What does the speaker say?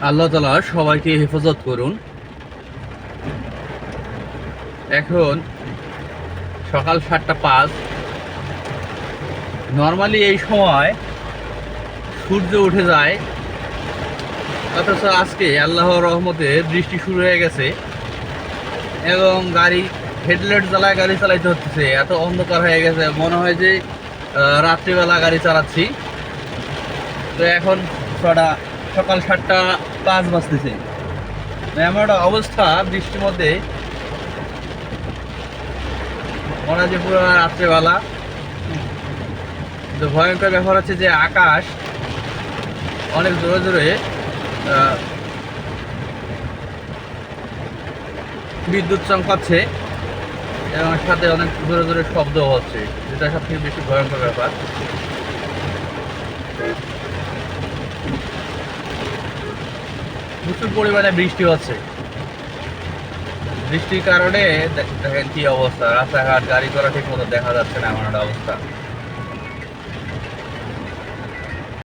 আল্লাহ তাআলা সবাইকে হেফাজত করুন। এখন সকাল 7:05। নর্মালি এই সময় সূর্য উঠে যায়, অথচ আজকে আল্লাহর রহমতে বৃষ্টি শুরু হয়ে গেছে এবং গাড়ি হেডলাইট জ্বালায় গাড়ি চালাইতে হচ্ছে। এত অন্ধকার হয়ে গেছে, মনে হয় যে রাত্রিবেলা গাড়ি চালাচ্ছি। তো এখন সকাল 7:05 বাজতেছে। এমন একটা অবস্থা, বৃষ্টির মধ্যে মনে হয় যে পুরো রাত্রেবেলা। তো ভয়ঙ্কর ব্যাপার হচ্ছে যে আকাশ অনেক জোরে জোরে বিদ্যুৎ চমকাচ্ছে এবং সাথে অনেক জোরে জোরে শব্দ হচ্ছে, যেটা সব থেকে বেশি ভয়ঙ্কর ব্যাপার। প্রচুর পরিমাণে বৃষ্টি হচ্ছে। বৃষ্টির কারণে দেখেন কি অবস্থা, রাস্তাঘাট গাড়ি করা ঠিক মতো দেখা যাচ্ছে না, এমন একটা অবস্থা।